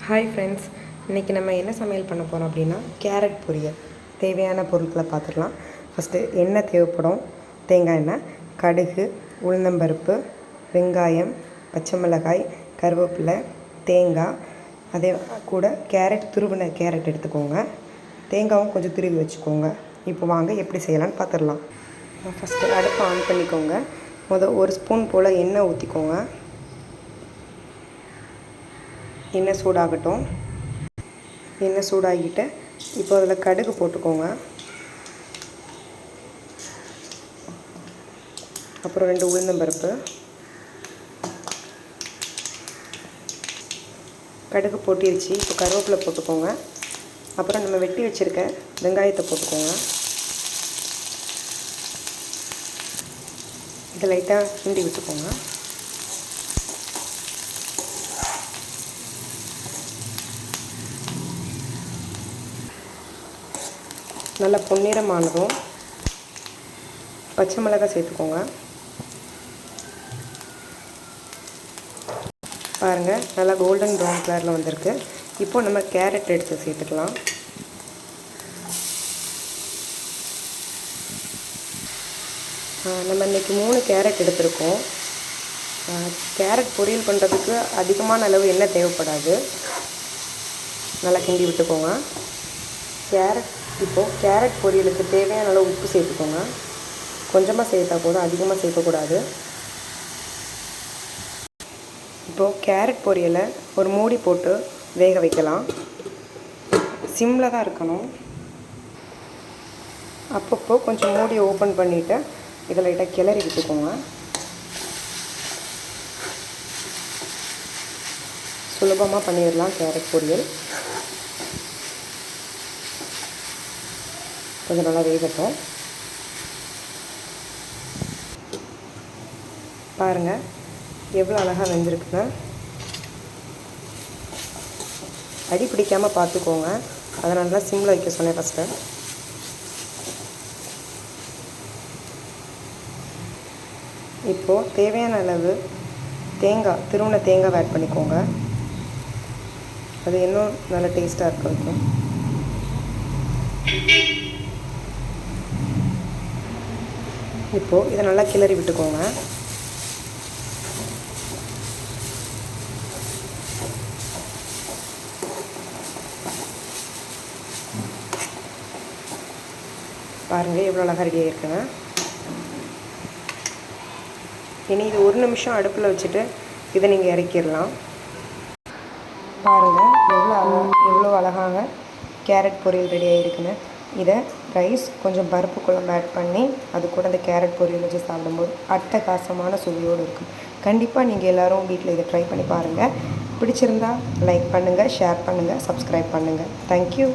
Hi friends, இன்றைக்கி நம்ம என்ன சமையல் பண்ண போகிறோம் அப்படின்னா கேரட் பொரியல். தேவையான பொருட்களை பார்த்துக்கலாம். ஃபஸ்ட்டு எண்ணெய் தேவைப்படும், தேங்காய் எண்ணெய், கடுகு, உளுந்தம்பருப்பு, வெங்காயம், பச்சை மிளகாய், கருவேப்பிலை, தேங்காய், அதே கூட கேரட், துருவின கேரட் எடுத்துக்கோங்க. தேங்காயும் கொஞ்சம் துருவி வச்சுக்கோங்க. இப்போ வாங்க எப்படி செய்யலான்னு பார்த்துடலாம். ஃபஸ்ட்டு அடுப்பை ஆன் பண்ணிக்கோங்க. ஒரு ஸ்பூன் போல் எண்ணெய் ஊற்றிக்கோங்க. எண்ணெய் சூடாகட்டும். எண்ணெய் சூடாகிட்டு இப்போ அதில் கடுகு போட்டுக்கோங்க. அப்புறம் 2 உளுந்தம்பருப்பு. கடுகு போட்டிருச்சு. இப்போ கருவேப்பிலை போட்டுக்கோங்க. அப்புறம் நம்ம வெட்டி வச்சுருக்க வெங்காயத்தை போட்டுக்கோங்க. இதை லைட்டாக கிண்டி விட்டுக்கோங்க. நல்லா பொன்னிறமானதும் பச்சை மிளகாய் சேர்த்துக்கோங்க. பாருங்கள், நல்லா கோல்டன் ப்ரௌன் கலரில் வந்திருக்கு. இப்போ நம்ம கேரட் எடுத்து சேர்த்துக்கலாம். நம்ம இன்றைக்கி 3 கேரட் எடுத்துருக்கோம். கேரட் பொரியல் பண்ணுறதுக்கு அதிகமான அளவு எண்ணெய் தேவைப்படாது. நல்லா கிண்டி விட்டுக்கோங்க. இப்போது கேரட் பொரியலுக்கு தேவையான அளவு உப்பு சேர்த்துக்கோங்க. கொஞ்சமாக சேர்த்தா போதும், அதிகமாக சேர்க்கக்கூடாது. இப்போது கேரட் பொரியலை ஒரு மூடி போட்டு வேக வைக்கலாம். சிம்மில் தான் இருக்கணும். அப்பப்போ கொஞ்சம் மூடி ஓப்பன் பண்ணிவிட்டு இதை லைட்டாக கிளறி விட்டுக்கோங்க. சுலபமாக பண்ணிடலாம் கேரட் பொரியல். கொஞ்சம் நல்லா வேகட்டும். பாருங்கள் எவ்வளோ அழகாக வெந்திருக்குங்க. அடி பிடிக்காமல் பார்த்துக்கோங்க. அதனால தான் சிம்மில் வைக்க சொன்னேன் ஃபஸ்ட்டு. இப்போது தேவையான அளவு துருவின தேங்காய் ஆட் பண்ணிக்கோங்க. அது இன்னும் நல்ல டேஸ்ட்டாக இருக்கும். இப்போது இதை நல்லா கிளறி விட்டுக்கோங்க. பாருங்கள் எவ்வளோ அழகாக ரெடி ஆகிருக்குங்க. இனி இது 1 நிமிஷம் அடுப்பில் வச்சுட்டு இதை நீங்கள் இறக்கிடலாம். பாருங்கள் எவ்வளோ அழகாக கேரட் பொரியல் ரெடி ஆகிருக்குன்னு. இதை ரைஸ் கொஞ்சம் பருப்பு குழம்பு ஆட் பண்ணி அது கூட அந்த கேரட் பொரியல் வச்சு சாப்பிடும்போது அட்டகாசமான சுவையோடு இருக்கும். கண்டிப்பாக நீங்கள் எல்லோரும் வீட்டில் இதை ட்ரை பண்ணி பாருங்கள். பிடிச்சிருந்தா லைக் பண்ணுங்கள், ஷேர் பண்ணுங்கள், சப்ஸ்கிரைப் பண்ணுங்கள். தேங்க்யூ.